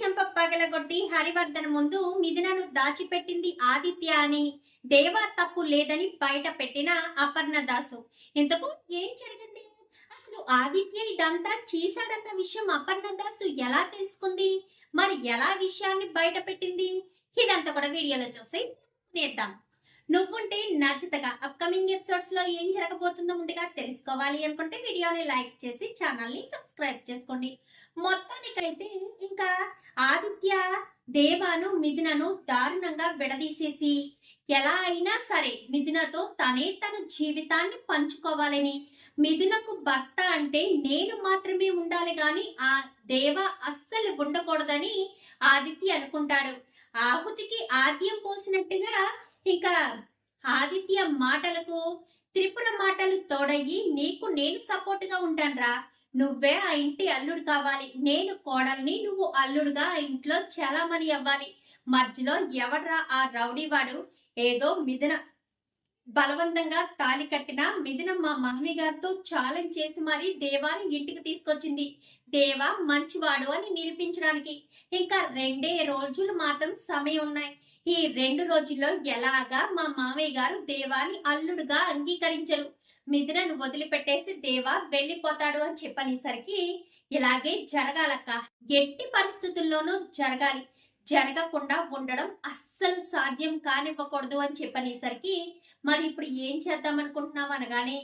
చెంప పగలగొట్టి హరివర్ధన్ ముందు మిథునను దాచిపెట్టింది ఆదిత్య అని, దేవా తప్పు లేదని బయట పెట్టిన అపర్ణ దాసు. ఇంతకు ఏం జరిగింది? అసలు ఆదిత్య ఇదంతా చేశాడన్న విషయం అపర్ణ దాసు ఎలా తెలుసుకుంది? మరి ఎలా విషయాన్ని బయట పెట్టింది? ఇదంతా కూడా వీడియోలో చూసి నేద్దాం. నువ్వుంటే నచ్చుతగా అప్కమింగ్ ఎపిసోడ్స్ లో ఏం జరగబోతుందో ముందుగా తెలుసుకోవాలి అనుకుంటే వీడియోని లైక్ చేసి ఛానల్ ని సబ్స్క్రైబ్ చేసుకోండి. మొత్తానికైతే ఇంకా ఆదిత్య దేవాను మిథునను దారుణంగా విడదీసేసి ఎలా అయినా సరే మిథునతో తన జీవితాన్ని పంచుకోవాలని, మిథునకు భర్త అంటే నేను మాత్రమే ఉండాలి గాని ఆ దేవ అస్సలు ఉండకూడదని ఆదిత్య అనుకుంటాడు. ఆహుతికి ఆద్యం పోసినట్టుగా ఇంకా ఆదిత్య మాటలకు త్రిపుర మాటలు తోడయ్యి నీకు నేను సపోర్ట్ గా ఉంటానురా, నువ్వే ఆ ఇంటి అల్లుడు కావాలి, నేను కోడల్ని, నువ్వు అల్లుడుగా ఆ ఇంట్లో చలామణి అవ్వాలి, మధ్యలో ఎవడ్రా ఆ రౌడీవాడు, ఏదో మిథున బలవంతంగా తాలి కట్టిన మిథున మా మమ్మీ గారితో ఛాలెంజ్ చేసి మరీ దేవాని ఇంటికి తీసుకొచ్చింది, దేవా మంచివాడు అని నిరూపించడానికి. ఇంకా 2 రోజులు మాత్రం సమయం ఉన్నాయి. ఈ 2 రోజుల్లో ఎలాగా మా మామయ్య గారు దేవాని అల్లుడుగా అంగీకరించరు, మిథునను వదిలిపెట్టేసి దేవా వెళ్ళిపోతాడు అని చెప్పనేసరికి ఇలాగే జరగాలక్క, ఎట్టి పరిస్థితుల్లోనూ జరగాలి, జరగకుండా ఉండడం అస్సలు సాధ్యం కానివ్వకూడదు అని చెప్పనేసరికి మరి ఇప్పుడు ఏం చేద్దాం అనుకుంటున్నావు అనగానే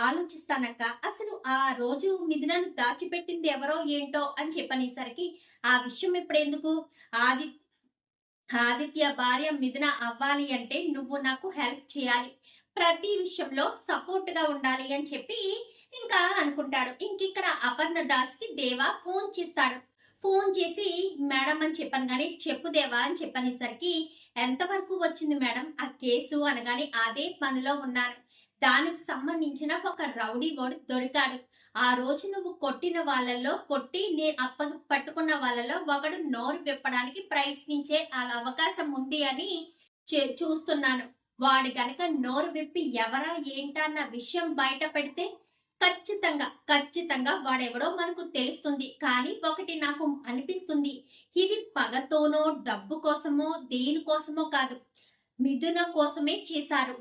ఆలోచిస్తానక్క, అసలు ఆ రోజు మిథునను దాచిపెట్టింది ఎవరో ఏంటో అని చెప్పనేసరికి ఆ విషయం ఇప్పుడు ఎందుకు, ఆదిత్య భార్య మిథున అవ్వాలి అంటే నువ్వు నాకు హెల్ప్ చేయాలి, ప్రతి విషయంలో సపోర్ట్ గా ఉండాలి అని చెప్పి ఇంకా అనుకుంటాడు. ఇక్కడ అపర్ణ దాస్ కి దేవా ఫోన్ చేస్తాడు. ఫోన్ చేసి మేడం అని చెప్పాను కానీ చెప్పు దేవా అని చెప్పనేసరికి ఎంతవరకు వచ్చింది మేడం ఆ కేసు అనగానే అదే పనిలో ఉన్నాను, దానికి సంబంధించిన ఒక రౌడీ వాడు దొరికాడు, ఆ రోజు నువ్వు కొట్టిన వాళ్ళల్లో కొట్టి నేను పట్టుకున్న వాళ్ళలో ఒకడు నోరు విప్పడానికి ప్రయత్నించే అలా అవకాశం ఉంది అని చూస్తున్నాను, వాడు గనక నోరు విప్పి ఎవరా ఏంటన్న విషయం బయట పెడితే ఖచ్చితంగా వాడెవడో మనకు తెలుస్తుంది. కానీ ఒకటి నాకు అనిపిస్తుంది, ఇది పగతోనో డబ్బు కోసమో దేనికోసమో కాదు, మిథున కోసమే చేశారు.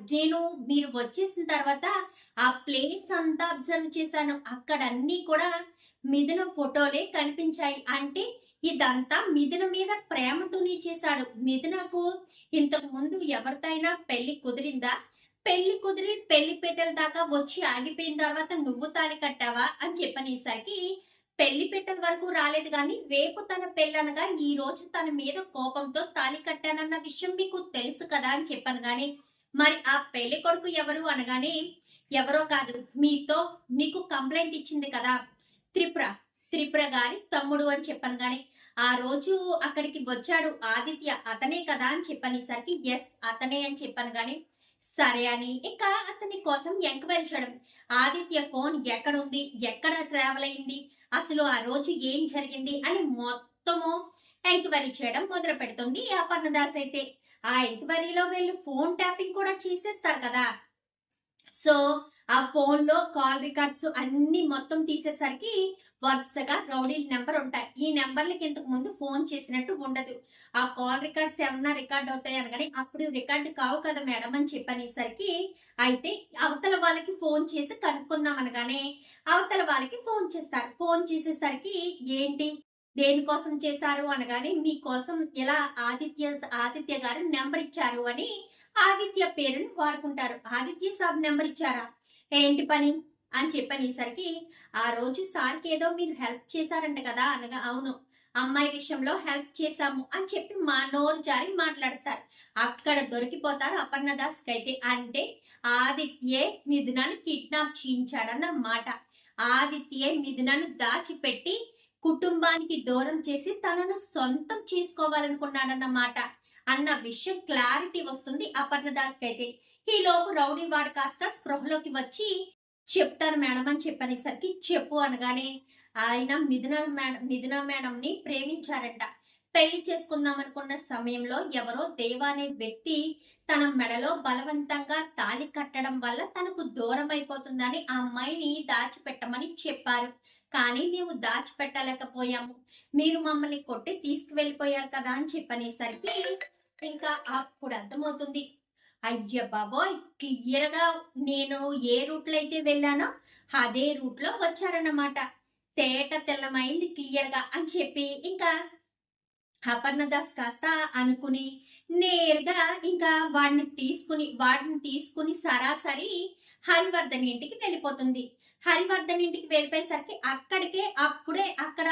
మీరు వచ్చేసిన తర్వాత ఆ ప్లేస్ అంతా అబ్జర్వ్ చేశాను, అక్కడ అన్ని కూడా మిథున ఫోటోలే కనిపించాయి. అంటే ఇదంతా మిథున మీద ప్రేమతోనే చేశాడు. మిథునకు ఇంతకు ముందు ఎవరితైనా పెళ్లి కుదిరిందా? పెళ్లి కుదిరి పెళ్లి పెట్టెల దాకా వచ్చి ఆగిపోయిన తర్వాత నువ్వు తాళి కట్టావా అని చెప్పనేసరికి పెళ్లి పెట్టెల వరకు రాలేదు కానీ రేపు తన పెళ్ళనగా ఈ రోజు తన మీద కోపంతో తాళి కట్టానన్న విషయం మీకు తెలుసు కదా అని చెప్పాను. గాని మరి ఆ పెళ్లి కొడుకు ఎవరు అనగానే ఎవరో కాదు, మీకు కంప్లైంట్ ఇచ్చింది కదా త్రిపుర గారి తమ్ముడు అని చెప్పాను. గాని ఆ రోజు అక్కడికి వచ్చాడు ఆదిత్య, అతనే కదా అని చెప్పనేసరికి ఎస్ అతనే అని చెప్పాను. గాని సరే అని ఇంకా అతని కోసం ఎంక్వైరీ చేయడం, ఆదిత్య ఫోన్ ఎక్కడుంది, ఎక్కడ ట్రావెల్ అయింది, అసలు ఆ రోజు ఏం జరిగింది అని మొత్తము ఎంక్వైరీ చేయడం మొదలు పెడుతుంది అపర్ణదాస్. అయితే ఆ ఎంక్వైరీలో వీళ్ళు ఫోన్ ట్యాపింగ్ కూడా చేసేస్తారు కదా, సో ఆ ఫోన్ లో కాల్ రికార్డ్స్ అన్ని మొత్తం తీసేసరికి వరుసగా రౌడీల నెంబర్ ఉంటాయి. ఈ నెంబర్లకి ఇంతకు ముందు ఫోన్ చేసినట్టు ఉండదు. ఆ కాల్ రికార్డ్స్ ఏమన్నా రికార్డ్ అవుతాయి అనగానే అప్పుడు రికార్డు కావు కదా మేడం అని చెప్పనేసరికి అయితే అవతల వాళ్ళకి ఫోన్ చేసి కనుక్కుందాం అనగానే అవతల వాళ్ళకి ఫోన్ చేస్తారు. ఫోన్ చేసేసరికి ఏంటి దేనికోసం చేశారు అనగానే మీకోసం ఇలా ఆదిత్య గారు నెంబర్ ఇచ్చారు అని ఆదిత్య పేరుని వాడుకుంటారు. ఆదిత్య సాబ్ నెంబర్ ఇచ్చారా, ఏంటి పని అని చెప్పనేసరికి ఆ రోజు సార్కి ఏదో మీరు హెల్ప్ చేశారంట కదా అనగా అవును అమ్మాయి విషయంలో హెల్ప్ చేశాము అని చెప్పి మా నోరు జారి మాట్లాడతారు. అక్కడ దొరికిపోతారు అపర్ణదాస్ కైతే. అంటే ఆదిత్యే మిథునను కిడ్నాప్ చేయించాడన్న మాట, ఆదిత్యే మిథునను దాచిపెట్టి కుటుంబానికి దూరం చేసి తనను సొంతం చేసుకోవాలనుకున్నాడన్నమాట అన్న విషయం క్లారిటీ వస్తుంది అపర్ణదాస్ కైతే. ఈ లోపు రౌడీ వాడు కాస్త స్పృహలోకి వచ్చి చెప్తాను మేడం అని చెప్పనేసరికి చెప్పు అనగానే ఆయన మిథున మేడం ని ప్రేమించారంట. పెళ్లి చేసుకుందాం అనుకున్న సమయంలో ఎవరో దేవ అనే వ్యక్తి తన మెడలో బలవంతంగా తాళి కట్టడం వల్ల తనకు దూరం అయిపోతుందని ఆ అమ్మాయిని దాచిపెట్టమని చెప్పారు. కానీ మేము దాచిపెట్టలేకపోయాము. మీరు మమ్మల్ని కొట్టి తీసుకువెళ్ళిపోయారు కదా అని చెప్పనేసరికి ఇంకా అప్పుడు అర్థమవుతుంది. అయ్య బాబోయ్! క్లియర్‌గా నేను ఏ రూట్‌లో అయితే వెళ్ళానో అదే రూట్‌లో వచ్చారన్నమాట. తేట తెల్లమైంది క్లియర్‌గా అని చెప్పి ఇంకా అపర్ణదాస్ కాస్త అనుకుని నేరుగా ఇంకా వాడిని తీసుకుని సరాసరి హరివర్ధన్ ఇంటికి వెళ్ళిపోతుంది. హరివర్ధన్ ఇంటికి వెళ్ళిపోయేసరికి అప్పుడే అక్కడ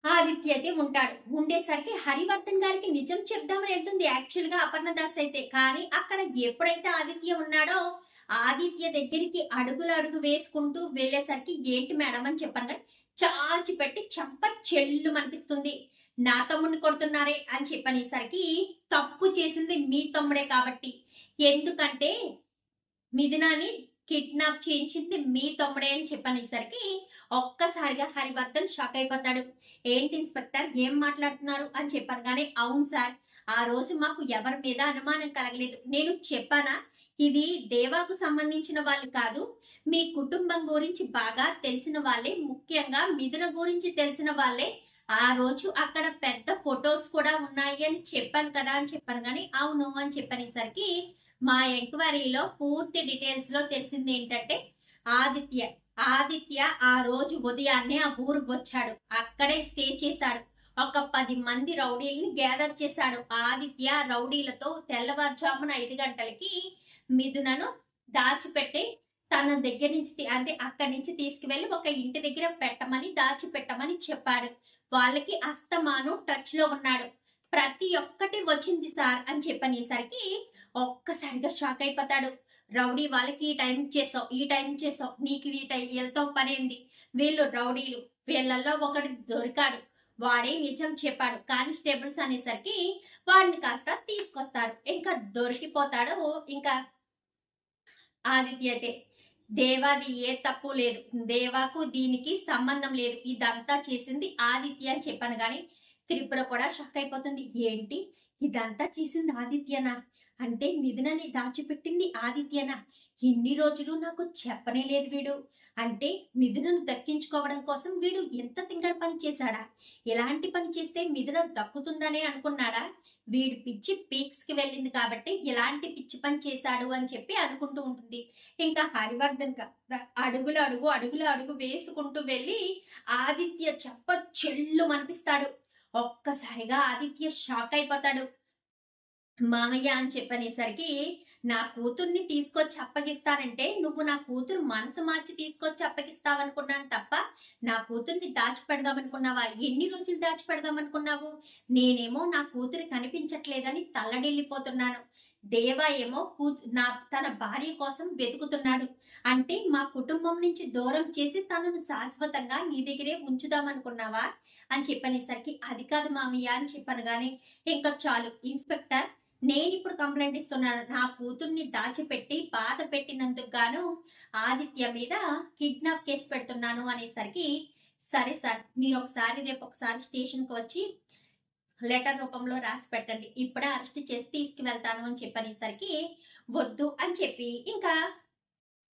ఆదిత్య అయితే ఉంటాడు. ఉండేసరికి హరివర్ధన్ గారికి నిజం చెప్దామని వెళ్తుంది యాక్చువల్ గా అపర్ణదాస్ అయితే. కానీ అక్కడ ఎప్పుడైతే ఆదిత్య ఉన్నాడో ఆదిత్య దగ్గరికి అడుగు వేసుకుంటూ వెళ్ళేసరికి ఏంటి మేడం అని చెప్పాను కానీ చాచి పెట్టి చెంప చెల్లు అనిపిస్తుంది. నా తమ్ముడిని కొడుతున్నారే అని చెప్పనేసరికి తప్పు చేసింది మీ తమ్ముడే కాబట్టి. ఎందుకంటే మిథునాని కిడ్నాప్ చేయించింది మీ తమ్ముడే అని చెప్పనేసరికి ఒక్కసారిగా హరివర్ధన్ షాక్ అయిపోతాడు. ఏంటి ఇన్స్పెక్టర్ ఏం మాట్లాడుతున్నారు అని చెప్పాను కానీ అవును సార్, ఆ రోజు మాకు ఎవరి మీద అనుమానం కలగలేదు. నేను చెప్పానా ఇది దేవాకు సంబంధించిన వాళ్ళు కాదు, మీ కుటుంబం గురించి బాగా తెలిసిన వాళ్ళే, ముఖ్యంగా మిథున గురించి తెలిసిన వాళ్ళే ఆ రోజు అక్కడ పెద్ద ఫొటోస్ కూడా ఉన్నాయి అని చెప్పాను కదా అని చెప్పాను కానీ అవును అని చెప్పనేసరికి మా ఎంక్వైరీలో పూర్తి డీటెయిల్స్ లో తెలిసింది ఏంటంటే ఆదిత్య ఆదిత్య ఆ రోజు ఉదయాన్నే ఆ ఊరికి వచ్చాడు. అక్కడే స్టే చేశాడు. ఒక 10 మంది రౌడీల్ని గ్యాదర్ చేశాడు. ఆదిత్య రౌడీలతో తెల్లవారుజామున 5 గంటలకి మిథునను దాచిపెట్టి తన దగ్గర నుంచి అంటే అక్కడి నుంచి తీసుకువెళ్ళి ఒక ఇంటి దగ్గర దాచిపెట్టమని చెప్పాడు. వాళ్ళకి అస్తమాను టచ్ లో ఉన్నాడు. ప్రతి ఒక్కటి వచ్చింది సార్ అని చెప్పనేసరికి ఒక్కసారిగా షాక్ అయిపోతాడు. రౌడీ వాళ్ళకి ఈ టైం చేసావు నీకు వీళ్ళతో పనేంది, వీళ్ళు రౌడీలు, వీళ్ళల్లో ఒకటి దొరికాడు, వాడే నిజం చెప్పాడు. కానిస్టేబుల్స్ అనేసరికి వాడిని కాస్త తీసుకొస్తారు. ఇంకా దొరికిపోతాడు. ఇంకా ఆదిత్య అయితే దేవాది ఏ తప్పు లేదు, దేవాకు దీనికి సంబంధం లేదు, ఇదంతా చేసింది ఆదిత్య అని చెప్పాను కానీ త్రిపుర కూడా షాక్ అయిపోతుంది. ఏంటి ఇదంతా చేసింది ఆదిత్యనా? అంటే మిథునని దాచిపెట్టింది ఆదిత్యనా? ఇన్ని రోజులు నాకు చెప్పనే లేదు వీడు. అంటే మిథునను దక్కించుకోవడం కోసం వీడు ఎంత తింగర పని చేశాడా? ఎలాంటి పని చేస్తే మిథున దక్కుతుందనే అనుకున్నాడా? వీడి పిచ్చి పీక్స్ కి వెళ్ళింది కాబట్టి ఇలాంటి పిచ్చి పని చేశాడు అని చెప్పి అనుకుంటూ ఉంటుంది. ఇంకా హరివర్ధన్ అడుగులు అడుగు వేసుకుంటూ వెళ్ళి ఆదిత్య చెప్ప చెల్లు అనిపిస్తాడు. ఒక్కసారిగా ఆదిత్య షాక్ అయిపోతాడు. మామయ్య అని చెప్పనేసరికి నా కూతుర్ని తీసుకొచ్చి అప్పగిస్తానంటే నువ్వు నా కూతురు మనసు మార్చి తీసుకొచ్చి అప్పగిస్తావనుకున్నాను తప్ప నా కూతుర్ని దాచిపెడదామనుకున్నావా? ఎన్ని రోజులు దాచిపెడదామనుకున్నావు? నేనేమో నా కూతురు కనిపించట్లేదని తల్లడిల్లిపోతున్నాను. దేవా ఏమో తన భార్య కోసం వెతుకుతున్నాడు. అంటే మా కుటుంబం నుంచి దూరం చేసి తనను శాశ్వతంగా నీ దగ్గరే ఉంచుదామనుకున్నావా అని చెప్పనేసరికి అది కాదు మామయ్య అని చెప్పాను గాని ఇంకా చాలు ఇన్స్పెక్టర్, నేను ఇప్పుడు కంప్లైంట్ ఇస్తున్నాను. నా కూతుర్ని దాచిపెట్టి బాధ పెట్టినందుకు గాను ఆదిత్య మీద కిడ్నాప్ కేసు పెడుతున్నాను అనేసరికి సరే సార్, మీరు రేపు ఒకసారి స్టేషన్కి వచ్చి లెటర్ రూపంలో రాసి పెట్టండి, ఇప్పుడే అరెస్ట్ చేసి తీసుకువెళ్తాను అని చెప్పనేసరికి వద్దు అని చెప్పి ఇంకా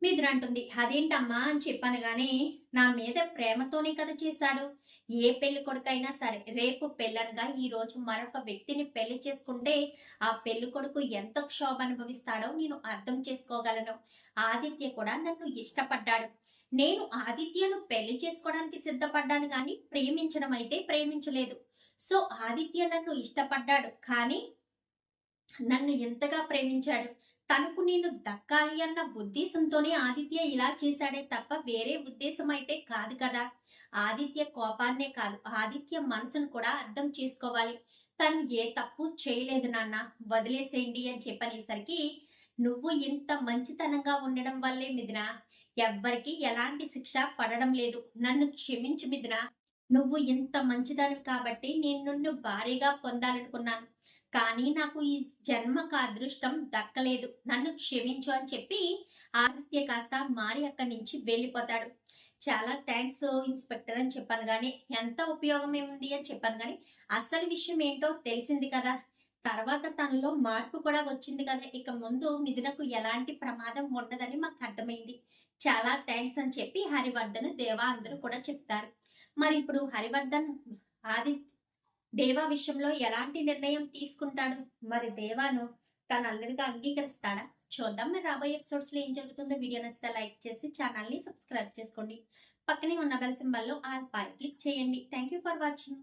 మిథున అంటుంది. అదేంటమ్మా అని చెప్పాను గానీ నా మీద ప్రేమతోనే కదా చేశాడు. ఏ పెళ్లి కొడుకైనా సరే రేపు పెళ్ళనగా ఈ రోజు మరొక వ్యక్తిని పెళ్లి చేసుకుంటే ఆ పెళ్లి కొడుకు ఎంత క్షోభ అనుభవిస్తాడో నేను అర్థం చేసుకోగలను. ఆదిత్య కూడా నన్ను ఇష్టపడ్డాడు. నేను ఆదిత్యను పెళ్లి చేసుకోవడానికి సిద్ధపడ్డాను కానీ ప్రేమించడం అయితే ప్రేమించలేదు. సో ఆదిత్య నన్ను ఇష్టపడ్డాడు కానీ నన్ను ఎంతగా ప్రేమించాడు. తనకు నేను దక్కాలి అన్న ఉద్దేశంతోనే ఆదిత్య ఇలా చేశాడే తప్ప వేరే ఉద్దేశం అయితే కాదు కదా. ఆదిత్య కోపాన్నే కాదు ఆదిత్య మనసును కూడా అర్థం చేసుకోవాలి. తను ఏ తప్పు చేయలేదు నాన్న, వదిలేసేయండి అని చెప్పనేసరికి నువ్వు ఇంత మంచితనంగా ఉండడం వల్లే మిథున ఎవ్వరికి ఎలాంటి శిక్ష పడడం లేదు. నన్ను క్షమించు మిథున, నువ్వు ఇంత మంచిదానివి కాబట్టి నేను నిన్ను భారీగా పొందాలనుకున్నాను. కానీ నాకు ఈ జన్మకు అదృష్టం దక్కలేదు, నన్ను క్షమించు అని చెప్పి ఆదిత్య కాస్త మారి అక్కడి నుంచి వెళ్ళిపోతాడు. చాలా థ్యాంక్స్ ఇన్స్పెక్టర్ అని చెప్పాను కానీ ఎంత ఉపయోగం ఏముంది అని చెప్పాను కానీ అసలు విషయం ఏంటో తెలిసింది కదా. తర్వాత తనలో మార్పు కూడా వచ్చింది కదా! ఇక ముందు మిథునకు ఎలాంటి ప్రమాదం ఉండదని మాకు అర్థమైంది. చాలా థాంక్స్ అని చెప్పి హరివర్ధన్, దేవా అందరూ కూడా చెప్తారు. మరి ఇప్పుడు హరివర్ధన్ ఆది దేవా విషయంలో ఎలాంటి నిర్ణయం తీసుకుంటాడు? మరి దేవాను తన అల్లుడిగా అంగీకరిస్తాడా? చూద్దాం. మరి రాబోయే ఎపిసోడ్స్‌లో ఏం జరుగుతుందో వీడియో నచ్చితే లైక్ చేసి ఛానల్‌ని సబ్స్క్రైబ్ చేసుకోండి. పక్కనే ఉన్న బెల్ సింబల్‌లో ఆల్ పై క్లిక్ చేయండి. Thank you for watching.